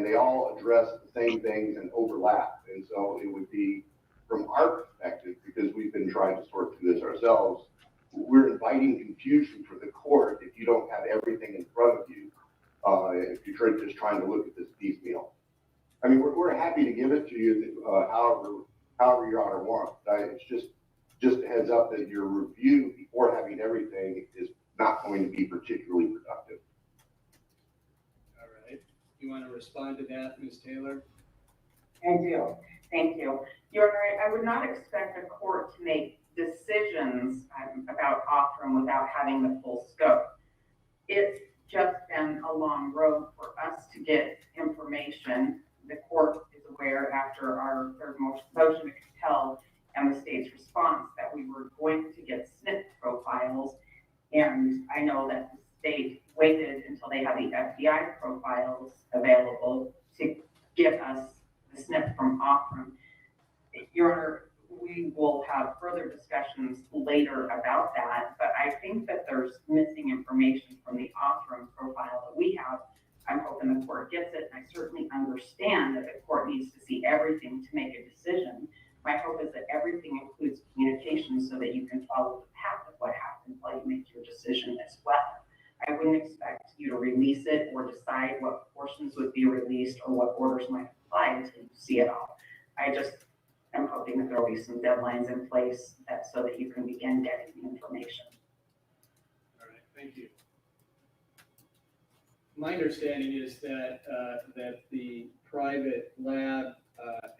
and they all address the same things and overlap. And so it would be, from our perspective, because we've been trying to sort through this ourselves, we're inviting confusion for the court if you don't have everything in front of you, if you're just trying to look at this piecemeal. I mean, we're happy to give it to you however your honor wants. It's just a heads up that your review before having everything is not going to be particularly productive. All right. You want to respond to that, Ms. Taylor? I do. Thank you. Your Honor, I would not expect a court to make decisions about Othram without having the full scope. It's just been a long road for us to get information. The court is aware after our third motion to compel and the state's response that we were going to get SNP profiles. And I know that the state waited until they had the FBI profiles available to give us the SNP from Othram. Your Honor, we will have further discussions later about that, but I think that there's missing information from the Othram profile that we have. I'm hoping the court gets it, and I certainly understand that the court needs to see everything to make a decision. My hope is that everything includes communication so that you can follow the path of what happened while you make your decision as well. I wouldn't expect you to release it or decide what portions would be released or what orders might apply until you see it all. I just am hoping that there will be some deadlines in place so that you can begin getting the information. All right, thank you. My understanding is that that the private lab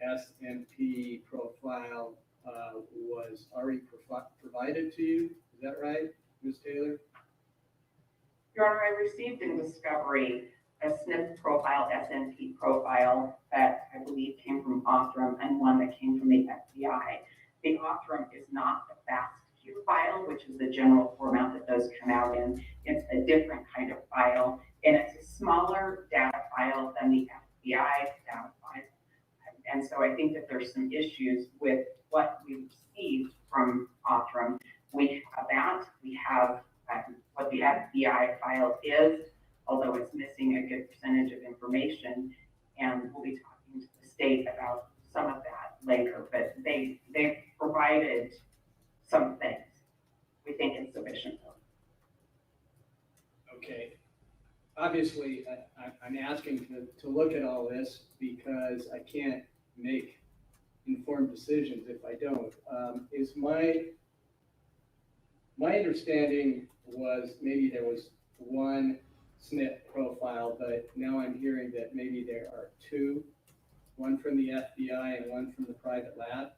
SNP profile was already provided to you. Is that right, Ms. Taylor? Your Honor, I received in discovery a SNP profile, SNP profile that I believe came from Othram and one that came from the FBI. The Othram is not the FASTQ file, which is the general format that those come out in. It's a different kind of file, and it's a smaller data file than the FBI data file. And so I think that there's some issues with what we received from Othram. We have that. We have what the FBI file is, although it's missing a good percentage of information. And we'll be talking to the state about some of that later, but they've provided some things. We think it's sufficient. Okay. Obviously, I'm asking to look at all this because I can't make informed decisions if I don't. Is my understanding was maybe there was one SNP profile, but now I'm hearing that maybe there are two, one from the FBI and one from the private lab.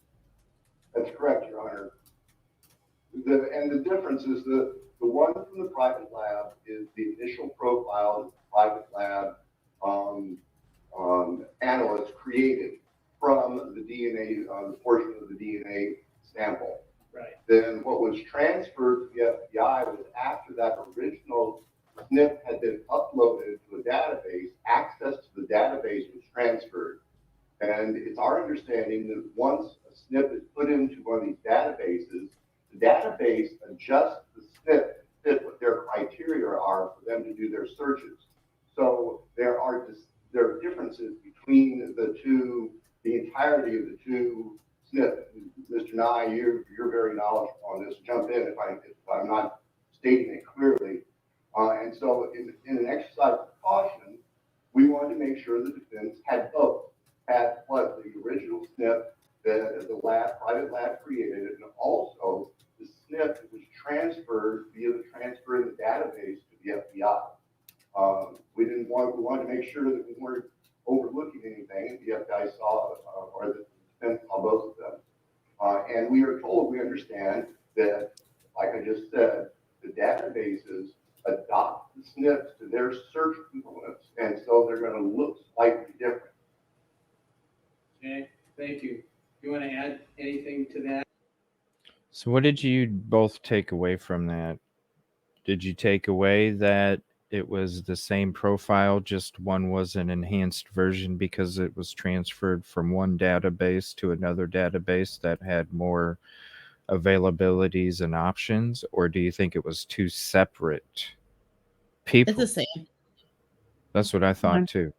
That's correct, Your Honor. And the difference is the one from the private lab is the initial profile that the private lab analysts created from the DNA, the portion of the DNA sample. Right. Then what was transferred to the FBI was after that original SNP had been uploaded to a database, access to the database was transferred. And it's our understanding that once a SNP is put into one of these databases, the database adjusts the SNP to fit what their criteria are for them to do their searches. So there are differences between the two, the entirety of the two SNPs. Mr. Nye, you're very knowledgeable on this. Jump in if I'm not stating it clearly. And so in an exercise of caution, we wanted to make sure the defense had both. Had what the original SNP that the private lab created, and also the SNP that was transferred via the transfer in the database to the FBI. We wanted to make sure that we weren't overlooking anything, and the FBI saw, or the defense saw both of them. And we are told, we understand that, like I just said, the databases adopt the SNPs to their search components, and so they're going to look slightly different. Okay, thank you. You want to add anything to that? So what did you both take away from that? Did you take away that it was the same profile, just one was an enhanced version because it was transferred from one database to another database that had more availabilities and options? Or do you think it was two separate people? It's the same. That's what I thought too.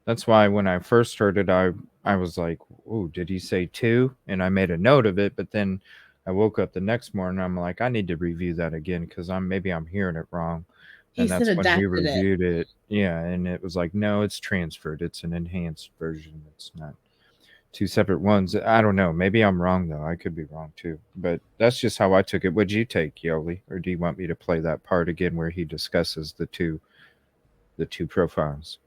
That's why when I first heard it, I was like, "Oh, did he say 2?" And I made a note of it, but then I woke up the next morning. I'm like, I need to review that again because maybe I'm hearing it wrong. He And said that's when we adapted it. reviewed it. Yeah, and it was like, no, it's transferred. It's an enhanced version. It's not 2 separate ones. I don't know. Maybe I'm wrong though. I could be wrong too. But that's just how I took it. What'd you take, Yolie? Or do you want me to play that part again where he discusses the two profiles?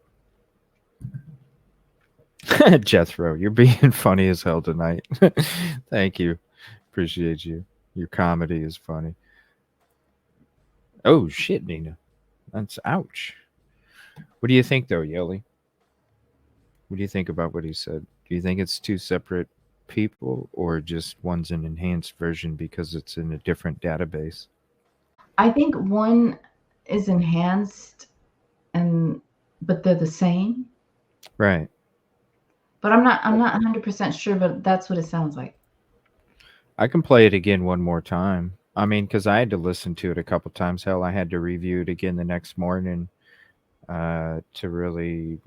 Jethro, you're being funny as hell tonight. Thank you. Appreciate you. Your comedy is funny. Oh shit, Nina. That's ouch. What do you think though, Yolie? What do you think about what he said? Do you think it's 2 separate people or just one's an enhanced version because it's in a different database? I think one is enhanced but they're the same. Right. But I'm not 100% sure, but that's what it sounds like. I can play it again one more time. I mean, because I had to listen to it a couple times. Hell, I had to review it again the next morning to really,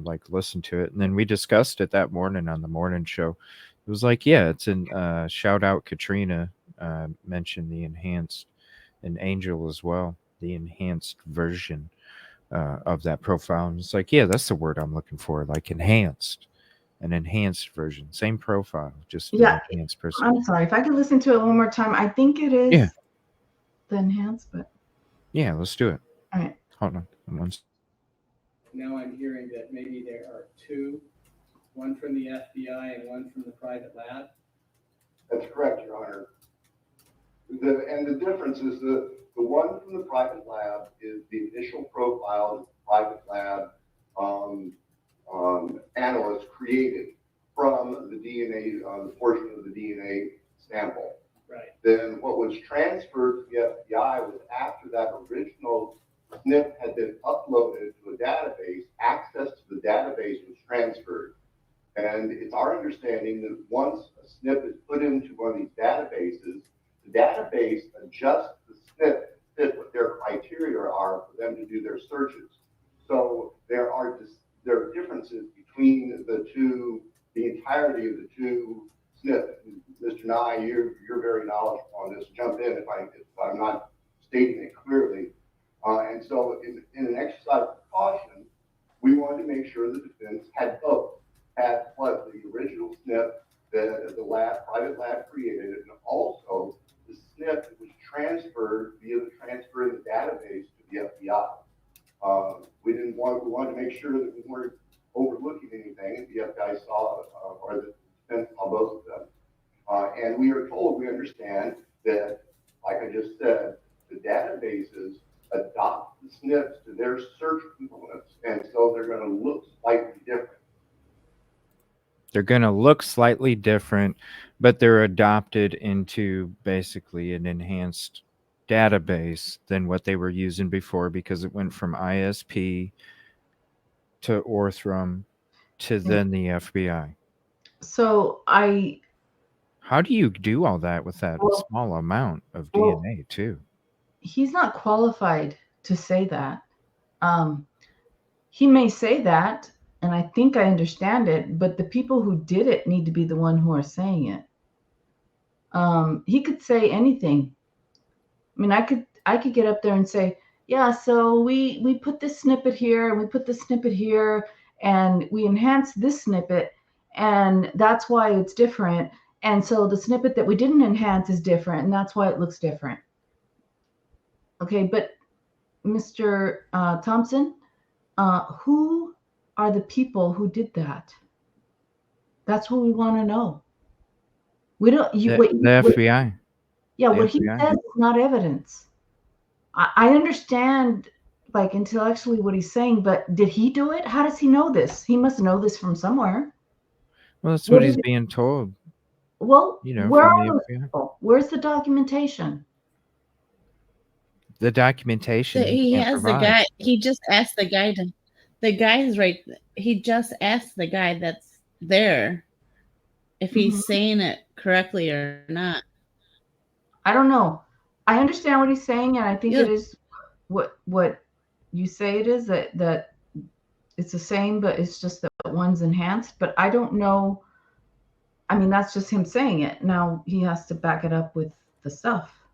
like listen to it. And then we discussed it that morning on the morning show. It was like, yeah, it's in shout out Katrina mentioned the enhanced, and Angel as well, the enhanced version of that profile. And it's like, yeah, that's the word I'm looking for, like enhanced. An enhanced version, same profile, just an Yeah, enhanced person. I'm sorry. If I could listen to it one more time, I think it is Yeah. the enhanced, but Yeah, let's do it. all right. Hold on. Now I'm hearing that maybe there are 2, one from the FBI and one from the private lab. That's correct, Your Honor. And the difference is the one from the private lab is the initial profile that the private lab analyst created from the DNA, the portion of the DNA sample. Right. Then what was transferred to the FBI was after that original SNP had been uploaded to a database, access to the database was transferred. And it's our understanding that once a SNP is put into one of these databases, the database adjusts the SNP to fit what their criteria are for them to do their searches. So there are differences between the entirety of the 2 SNPs. Mr. Nye, you're very knowledgeable on this. Jump in if I'm not stating it clearly. And so in an exercise of caution, we wanted to make sure the defense had both. Had what the original SNP that the private lab created, and also the SNP that was transferred via the transfer in the database to the FBI. We wanted to make sure that we weren't overlooking anything, and the FBI saw, or the defense saw both of them. And we are told, we understand that, like I just said, the databases adopt the SNPs to their search components, and so they're going to look slightly different. They're going to look slightly different, but they're adopted into basically an enhanced database than what they were using before, because it went from ISP to Orthram to then the FBI. So How do you do all that with that small amount of DNA too? He's not qualified to say that. He may say that, and I think I understand it, but the people who did it need to be the one who are saying it. He could say anything. I mean, I could get up there and say, yeah, so we put this snippet here and we put this snippet here and we enhanced this snippet and that's why it's different. And so the snippet that we didn't enhance is different and that's why it looks different. Okay, but Mr. Thompson, who are the people who did that? That's what we want to know. We don't. The FBI. Yeah, what he says is not evidence. I understand, like, intellectually what he's saying, but did he do it? How does he know this? He must know this from somewhere. Well, that's what he's being told. Well, where are those FBI. people? Where's the documentation? The documentation He has the guy. He just asked the guy to. The guy's right. He just asked the guy that's there if he's saying it correctly or not. I don't know. I understand what he's saying, and I think it is what you say it is, that it's the same, but it's just that one's enhanced. But I don't know. I mean, that's just him saying it. Now he has to back it up with the stuff.